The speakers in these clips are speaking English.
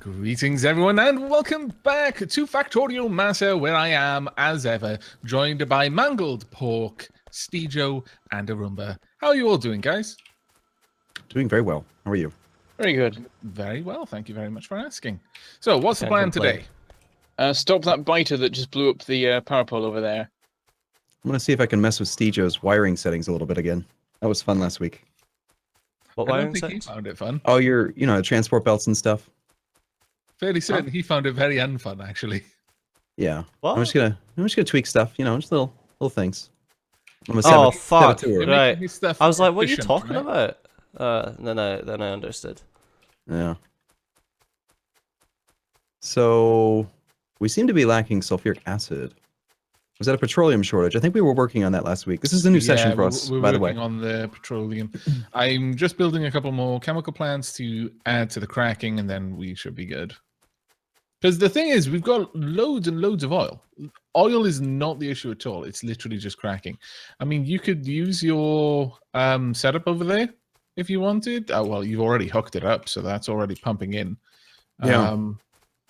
Greetings everyone and welcome back to Factorio MASA, where I am, as ever, joined by Mangled Pork, Steejo, and Arumba. How are you all doing, guys? Doing very well. How are you? Very good. Very well, thank you very much for asking. So, what's the plan today? Stop that biter that just blew up the power pole over there. I'm going to see if I can mess with Steejo's wiring settings a little bit again. That was fun last week. What I don't wiring think settings? he found it fun. Oh, the transport belts and stuff. Fairly certain he found it very unfun, actually. Yeah. What? I'm just gonna tweak stuff, just little things. I'm a Oh, fuck. saboteur. You're Right. making his stuff I was like, what are you efficient, talking right? about? Then I understood. Yeah. So we seem to be lacking sulfuric acid. Was that a petroleum shortage? I think we were working on that last week. This is a new session for us, we're by the way. working on the petroleum. I'm just building a couple more chemical plants to add to the cracking, and then we should be good. Because the thing is, we've got loads and loads of oil. Oil is not the issue at all. It's literally just cracking. I mean, you could use your setup over there if you wanted. Oh, well, you've already hooked it up, so that's already pumping in. Yeah.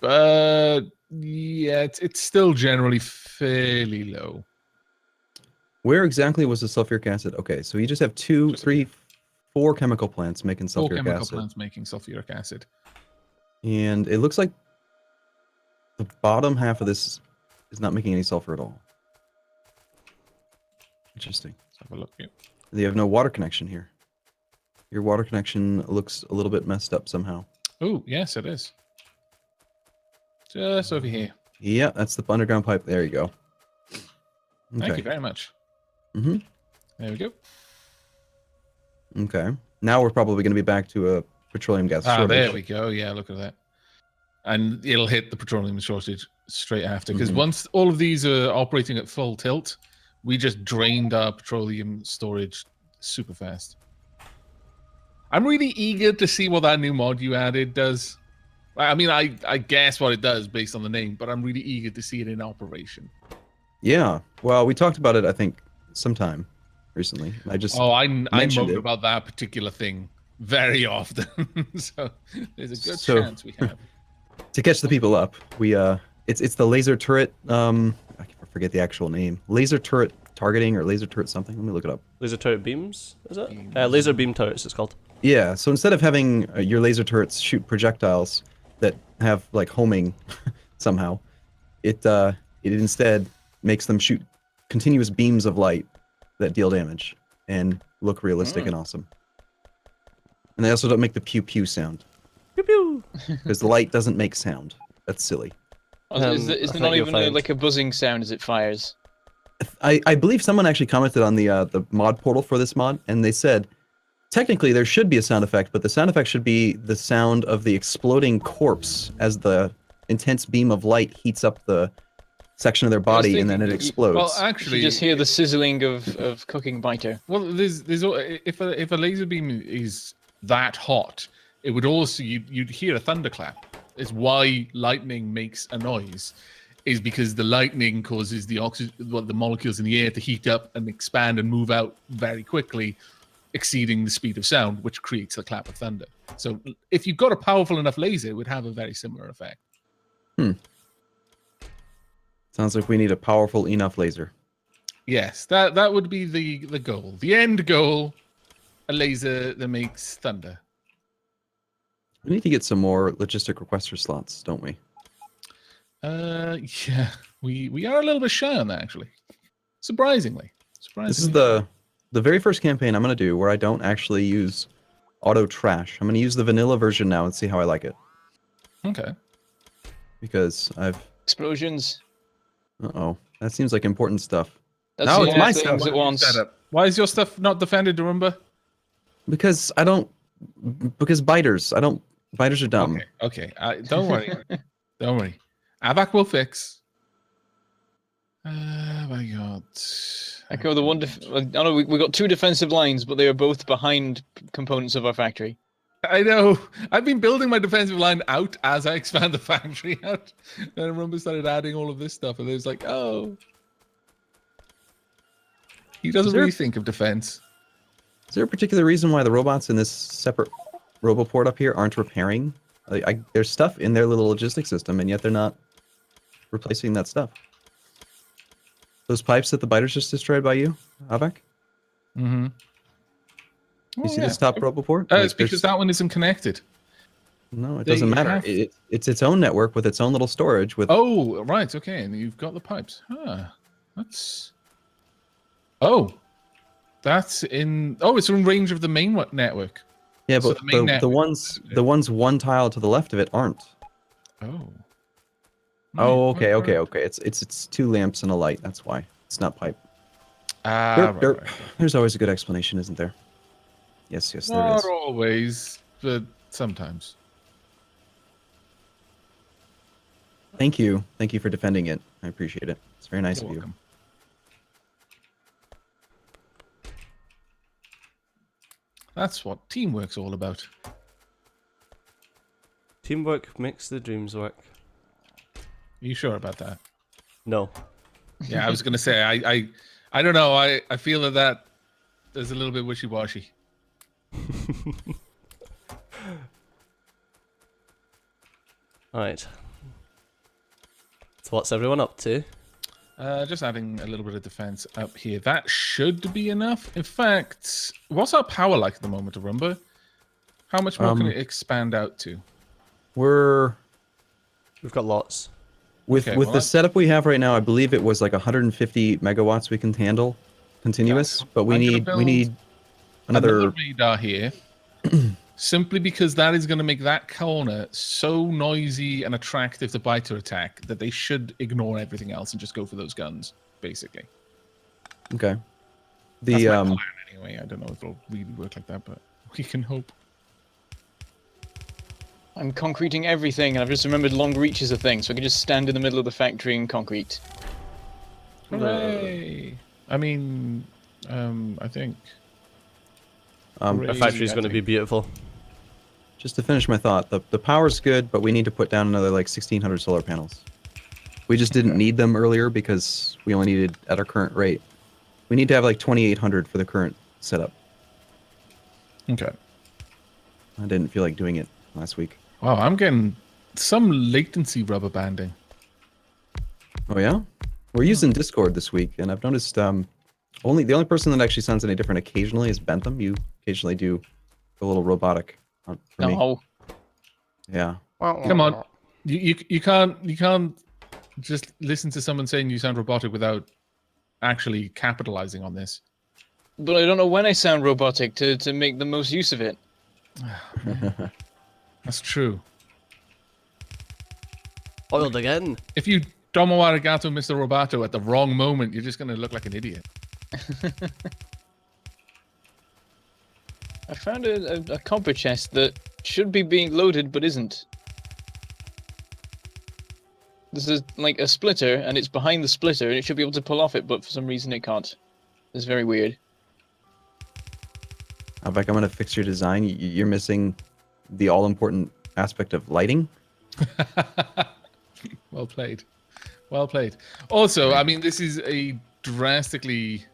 But yeah, it's still generally fairly low. Where exactly was the sulfuric acid? Okay, so you just have four chemical plants making Four sulfuric chemical acid. plants making sulfuric acid. And it looks like the bottom half of this is not making any sulfur at all. Interesting. Let's have a look here. You have no water connection here. Your water connection looks a little bit messed up somehow. Oh, yes, it is. Just over here. Yeah, that's the underground pipe. There you go. Thank you very much. Mm-hmm. There we go. Okay. Now we're probably going to be back to a petroleum gas shortage. There we go. Yeah, look at that. And it'll hit the petroleum shortage straight after. Because once all of these are operating at full tilt, we just drained our petroleum storage super fast. I'm really eager to see what that new mod you added does. I mean, I guess what it does based on the name, but I'm really eager to see it in operation. Yeah. Well, we talked about it, I think, sometime recently. I mentioned moan it. about that particular thing very often. So there's a good So- chance we have. To catch the people up, it's the laser turret. I forget the actual name. Laser turret targeting or laser turret something. Let me look it up. Laser turret beams, is it? Laser beam turrets, it's called. Yeah. So instead of having your laser turrets shoot projectiles that have like homing somehow, it instead makes them shoot continuous beams of light that deal damage and look realistic and awesome. And they also don't make the pew pew sound. Pew pew! Because the light doesn't make sound. That's silly. Is there not even like a buzzing sound as it fires? I believe someone actually commented on the mod portal for this mod, and they said, technically there should be a sound effect, but the sound effect should be the sound of the exploding corpse as the intense beam of light heats up the section of their body, and then it explodes. Well, actually, You just hear the sizzling of cooking biter. well, there's if a laser beam is that hot, it would also you'd hear a thunderclap. It's why lightning makes a noise, is because the lightning causes the the molecules in the air to heat up and expand and move out very quickly, exceeding the speed of sound, which creates a clap of thunder. So if you've got a powerful enough laser, it would have a very similar effect. Sounds like we need a powerful enough laser. Yes, that would be the goal. The end goal, a laser that makes thunder. We need to get some more logistic requester slots, don't we? Yeah, we are a little bit shy on that, actually. Surprisingly. This is the very first campaign I'm going to do where I don't actually use auto trash. I'm going to use the vanilla version now and see how I like it. Okay. Because Explosions. Uh-oh. That seems like important stuff. That's No, a it's lot my of things stuff. at once. Why is your stuff not defended, Arumba? Because biters. Biters are dumb. Okay. Don't worry. Don't worry. Aavak will fix. My God. Echo the one. We got two defensive lines, but they are both behind components of our factory. I know. I've been building my defensive line out as I expand the factory out. And Arumba started adding all of this stuff, and it was like, oh. He doesn't really think of defense. Is there a particular reason why the robots in this separate roboport up here aren't repairing There's stuff in their little logistics system, and yet they're not replacing that stuff. Those pipes that the biters just destroyed by you, Aavak? Mm-hmm. You see this top row before? It's because that one isn't connected. No, it doesn't matter. It's its own network with its own little storage. With Oh, right. Okay, and you've got the pipes. That's. Oh, that's in. Oh, it's in range of the main network. yeah, So but the main the ones one tile to the left of it aren't. Oh. Oh, okay. It's 2 lamps and a light. That's why it's not pipe. Right. There's always a good explanation, isn't there? Yes, there Not is. always, but sometimes. Thank you for defending it. I appreciate it. It's very nice You're of you. welcome. That's what teamwork's all about. Teamwork makes the dreams work. Are you sure about that? No. Yeah, I was gonna say I don't know. I feel that there's a little bit wishy-washy. Alright. So what's everyone up to? Just adding a little bit of defense up here. That should be enough. In fact, what's our power like at the moment, Arumba? How much more can it expand out to? We've got lots. With the setup we have right now, I believe it was like 150 megawatts we can handle continuous, but we need another radar here. Simply because that is going to make that corner so noisy and attractive to biter attack that they should ignore everything else and just go for those guns, basically. Okay. That's my plan anyway. I don't know if it'll really work like that, but we can hope. I'm concreting everything, and I've just remembered long reach is a thing, so I can just stand in the middle of the factory and concrete. Hooray! I mean, I think. The factory's going to be beautiful. Just to finish my thought, the power's good, but we need to put down another like 1,600 solar panels. We just didn't need them earlier because we only needed at our current rate. We need to have like 2,800 for the current setup. Okay. I didn't feel like doing it last week. Wow, I'm getting some latency rubber banding. Oh yeah? We're using Discord this week, and I've noticed the only person that actually sounds any different occasionally is Bentham. You occasionally do a little robotic for me. Yeah. Come on. You can't just listen to someone saying you sound robotic without actually capitalizing on this. But I don't know when I sound robotic to make the most use of it. That's true. Oiled again. If you Domo arigato, Mr. Roboto, at the wrong moment, you're just going to look like an idiot. I found a copper chest that should be being loaded but isn't. This is like a splitter, and it's behind the splitter, and it should be able to pull off it, but for some reason it can't. It's very weird. Aavak, I'm going to fix your design. You're missing the all-important aspect of lighting. Well played. Well played. Also, I mean, this is a drastically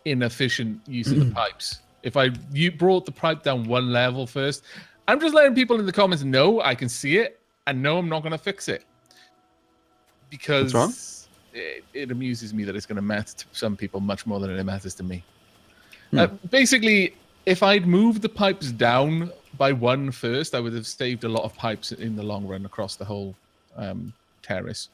inefficient use of the pipes. If you brought the pipe down one level first, I'm just letting people in the comments know I can see it, and no, I'm not going to fix it. Because what's wrong? It amuses me that it's going to matter to some people much more than it matters to me. Basically, if I'd moved the pipes down by one first, I would have saved a lot of pipes in the long run across the whole terrace.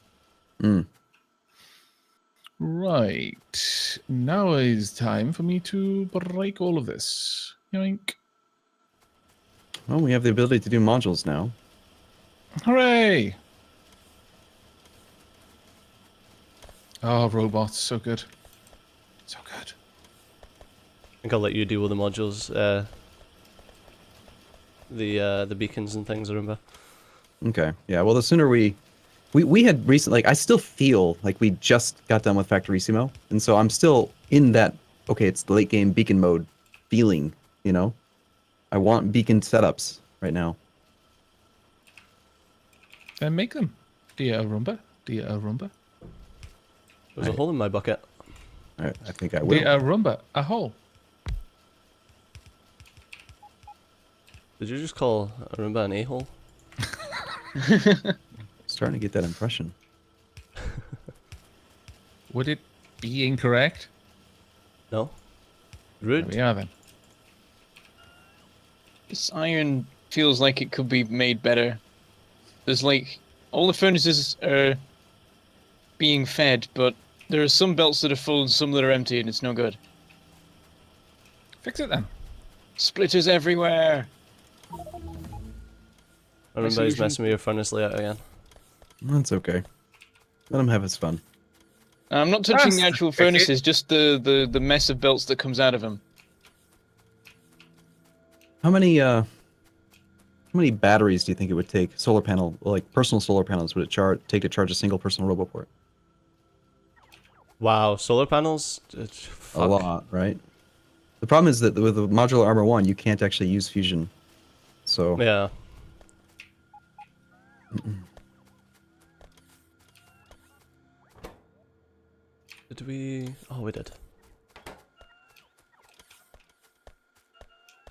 Right. Now is time for me to break all of this. Yoink. Well, we have the ability to do modules now. Hooray! Oh, robots, so good. So good. I think I'll let you deal with the modules, the beacons and things, Arumba. Okay. Yeah. Well, the sooner we had recently, like, I still feel like we just got done with Factorissimo, and so I'm still in that. Okay, it's the late game beacon mode feeling. You know, I want beacon setups right now. Then make them, dear Arumba. Dear Arumba. There's a hole in my bucket. I think I will. Dear Arumba, a hole. Did you just call Arumba an a-hole? Starting to get that impression. Would it be incorrect? No. There Rude. we are then. This iron feels like it could be made better. There's like all the furnaces are being fed, but there are some belts that are full and some that are empty, and it's no good. Fix it then. Splitters everywhere. Arumba's messing with your furnace layout again. That's okay. Let him have his fun. I'm not touching the That's actual okay. furnaces, just the mess of belts that comes out of them. How many batteries do you think it would take? Solar panel, like personal solar panels, would it take to charge a single personal roboport? Wow, solar panels? A Fuck. lot, right? The problem is that with the modular armor 1, you can't actually use fusion. So Yeah. Did we... Oh, we did.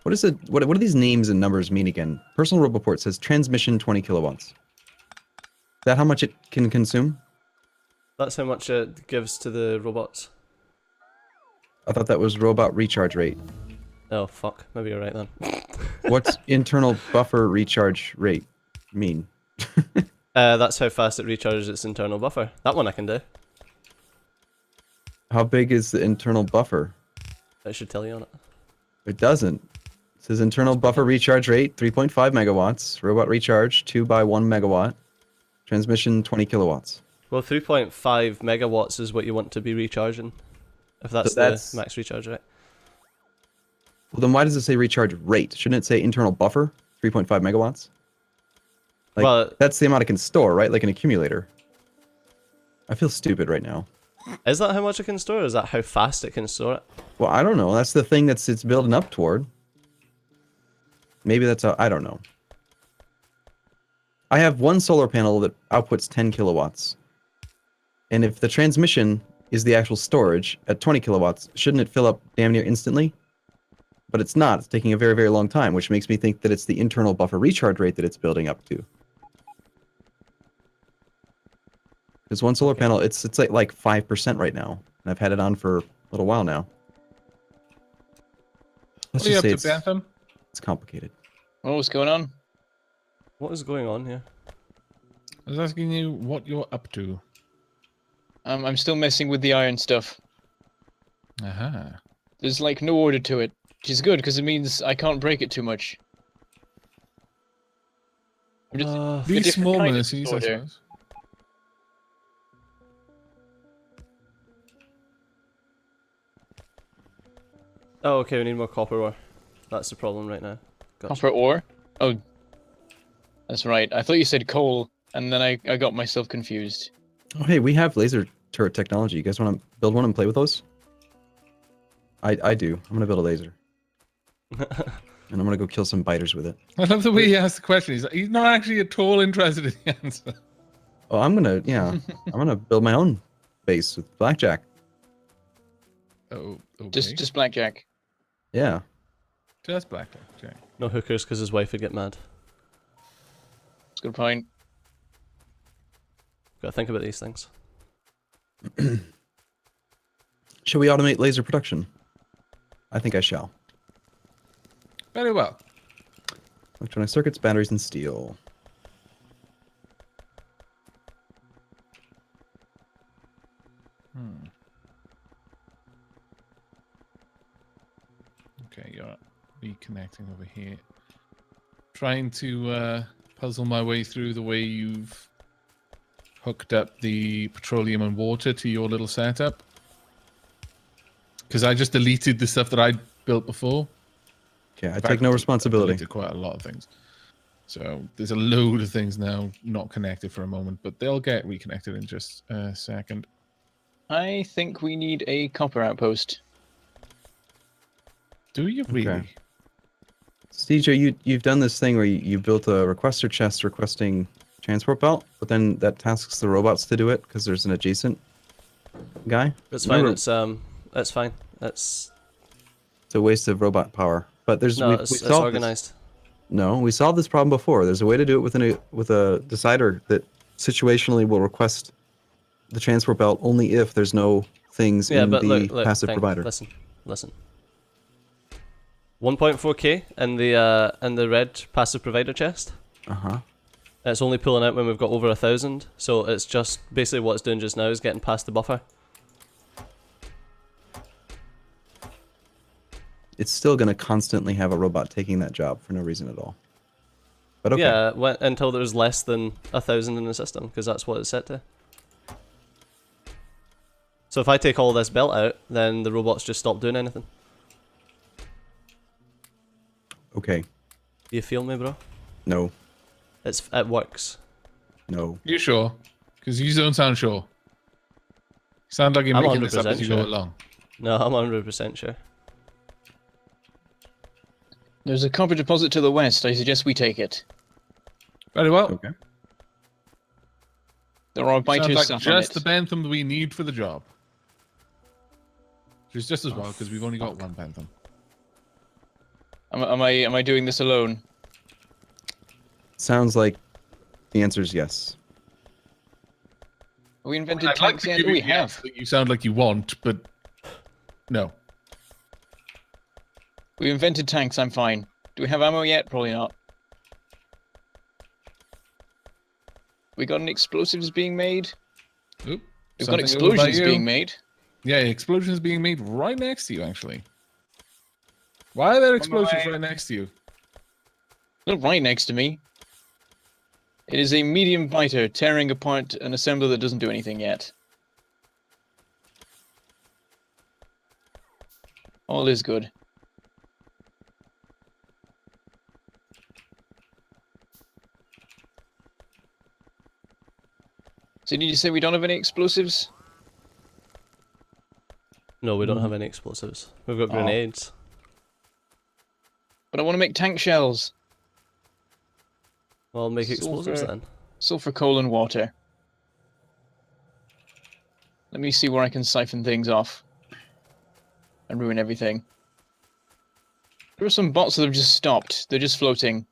what is it? What do these names and numbers mean again? Personal roboport says transmission 20 kilowatts. Is that how much it can consume? That's how much it gives to the robots. I thought that was robot recharge rate. Oh, fuck. Maybe you're right then. What's internal buffer recharge rate mean? That's how fast it recharges its internal buffer. That one I can do. How big is the internal buffer? It should tell you on it. It doesn't. It says internal buffer recharge rate 3.5 megawatts. Robot recharge 2 by 1 megawatt. Transmission 20 kilowatts. Well, 3.5 megawatts is what you want to be recharging. If that's, that's the max recharge rate. Well, then why does it say recharge rate? Shouldn't it say internal buffer 3.5 megawatts? Like, Well, that's the amount it can store, right? Like an accumulator. I feel stupid right now. is that how much it can store, or is that how fast it can store it? Well, I don't know. That's the thing it's building up toward. Maybe that's I don't know. I have one solar panel that outputs 10 kilowatts. And if the transmission is the actual storage at 20 kilowatts, shouldn't it fill up damn near instantly? But it's not. It's taking a very, very long time, which makes me think that it's the internal buffer recharge rate that it's building up to. Because one solar panel, it's like 5% right now. And I've had it on for a little while now. Let's What are you just up say to, Bantham? it's complicated. Oh, what's going on? What is going on here? I was asking you what you're up to. I'm still messing with the iron stuff. Aha. There's like no order to it, which is good because it means I can't break it too much. I'm just a These different small kind of milices, I disorder. suppose. Oh, okay, we need more copper ore. That's the problem right now. Gotcha. Copper ore? Oh, that's right. I thought you said coal, and then I got myself confused. Oh, hey, we have laser turret technology. You guys want to build one and play with those? I do. I'm going to build a laser. And I'm going to go kill some biters with it. I love the way he asked the question. He's not actually at all interested in the answer. Oh, I'm going to, yeah. I'm going to build my own base with blackjack. Oh, okay. Just blackjack. Yeah. Just blackjack. Okay. No hookers because his wife would get mad. That's a good point. Gotta think about these things. Shall we automate laser production? I think I shall. Very well. Electronic circuits, batteries, and steel. Okay, you're reconnecting over here. Trying to puzzle my way through the way you've hooked up the petroleum and water to your little setup. Because I just deleted the stuff that I built before. Okay, I In take fact, no I responsibility. deleted quite a lot of things. So there's a load of things now not connected for a moment, but they'll get reconnected in just a second. I think we need a copper outpost. Do you really? Okay. CJ, you've done this thing where you built a requester chest requesting transport belt, but then that tasks the robots to do it because there's an adjacent guy. It's fine. Remember, It's fine. It's a waste of robot power. But there's no, we it's solved organized. No, we solved this problem before. There's a way to do it with a decider that situationally will request the transport belt only if there's no things Yeah, in but the look, passive Tank, provider. listen. 1.4k in the red passive provider chest. Uh-huh. It's only pulling out when we've got over 1,000, so it's just basically what it's doing just now is getting past the buffer. It's still going to constantly have a robot taking that job for no reason at all. But okay. Yeah, until there's less than 1,000 in the system, because that's what it's set to. So if I take all this belt out, then the robots just stop doing anything. Okay. Do you feel me, bro? No. It works. No. You sure? Because you don't sound sure. You sound like you're I'm making this up 100% as you go sure. along. No, I'm 100% sure. There's a copper deposit to the west. I suggest we take it. Very well. Okay. There are biters Sounds like sat on just it. the Bentham we need for the job. Which is just as well, because we've only got one Bentham. Am I doing this alone? Sounds like the answer is yes. Have we invented I'd like tanks to yet? give you We the have. answer that you sound like you want, but no. We invented tanks. I'm fine. Do we have ammo yet? Probably not. We got an explosives being made. Oop, We've got something over by explosions you. being made. Yeah, explosions being made right next to you, actually. Why are there explosions right next to you? Not right next to me. It is a medium biter tearing apart an assembler that doesn't do anything yet. All is good. So did you say we don't have any explosives? No, we don't have any explosives. We've got grenades. But I want to make tank shells. Well, make explosives Sulfur. then. Sulfur, coal, and water. Let me see where I can siphon things off. And ruin everything. There are some bots that have just stopped. They're just floating.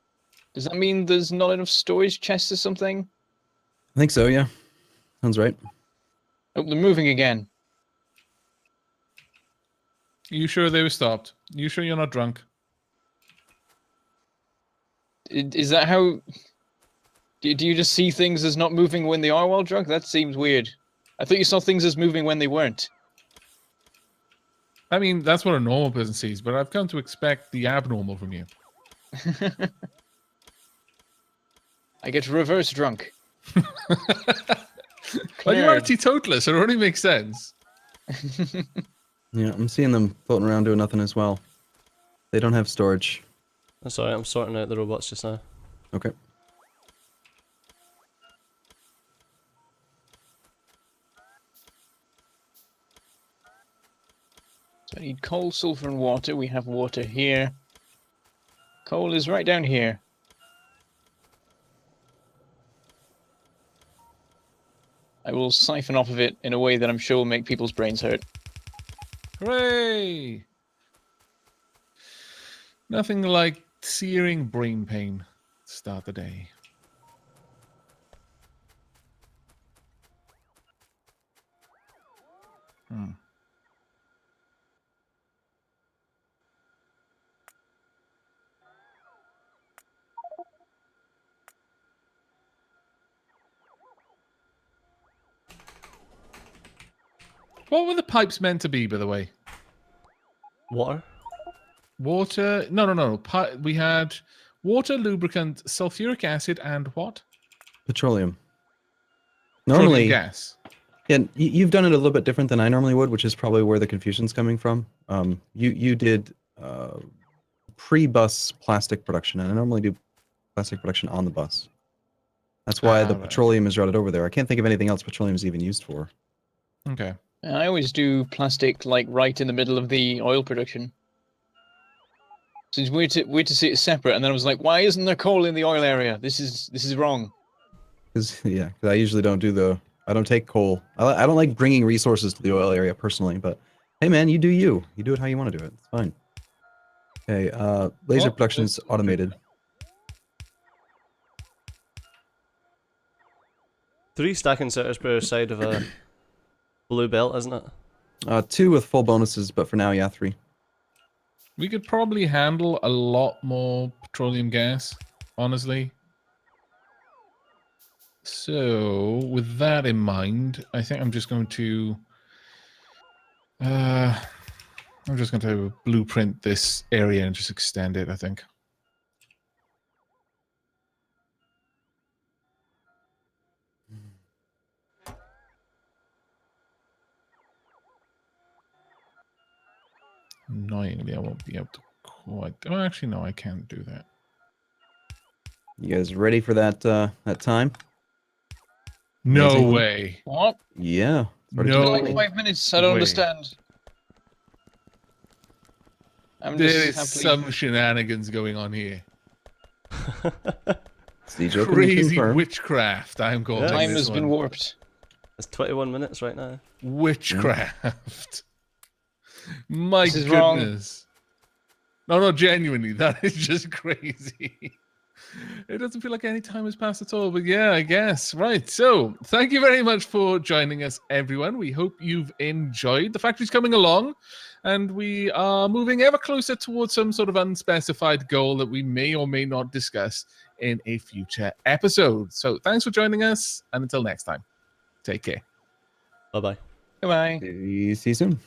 Does that mean there's not enough storage chests or something? I think so, yeah. Sounds right. Oh, they're moving again. You sure they were stopped? You sure you're not drunk? Is that how... Do you just see things as not moving when they are while drunk? That seems weird. I thought you saw things as moving when they weren't. I mean, that's what a normal person sees, but I've come to expect the abnormal from you. I get reverse drunk. Well, you are a Cleared. teetotaler, so it only makes sense. Yeah, I'm seeing them floating around doing nothing as well. They don't have storage. I'm sorry, I'm sorting out the robots just now. Okay. So I need coal, sulfur, and water. We have water here. Coal is right down here. I will siphon off of it in a way that I'm sure will make people's brains hurt. Hooray! Nothing like searing brain pain to start the day. What were the pipes meant to be, by the way? Water? Water? No. We had water, lubricant, sulfuric acid, and what? Petroleum. Petroleum Normally, gas. yeah, you've done it a little bit different than I normally would, which is probably where the confusion's coming from. You did pre-bus plastic production, and I normally do plastic production on the bus. That's why the right. petroleum is routed over there. I can't think of anything else petroleum is even used for. Okay. And I always do plastic like right in the middle of the oil production. So it's weird to see it separate, and then I was like, why isn't there coal in the oil area? This is wrong. Because I usually don't do I don't take coal. I don't like bringing resources to the oil area personally, but hey man, you do you. You do it how you want to do it. It's fine. Okay, laser Well, production is automated. 3 stack inserters per side of a blue belt, isn't it? 2 with full bonuses, but for now, yeah, 3. We could probably handle a lot more petroleum gas, honestly. So, with that in mind, I think I'm just going to blueprint this area and just extend it, I think. Annoyingly, I won't be able to quite... Oh, actually, no, I can't do that. You guys ready for that that time? No Amazing. way. What? Yeah. Started No. Like 5 minutes. I don't way. understand. I'm There just is happily... some shenanigans going on here. Siege opening Crazy confirmed. witchcraft, I'm calling Yeah. Time this has been one. warped. It's 21 minutes right now. Witchcraft. My This is wrong. goodness. No, genuinely, that is just crazy. It doesn't feel like any time has passed at all, but yeah, I guess. Right, so thank you very much for joining us, everyone. We hope you've enjoyed. The factory's coming along, and we are moving ever closer towards some sort of unspecified goal that we may or may not discuss in a future episode. So thanks for joining us, and until next time, take care. Bye bye. Goodbye. See you soon.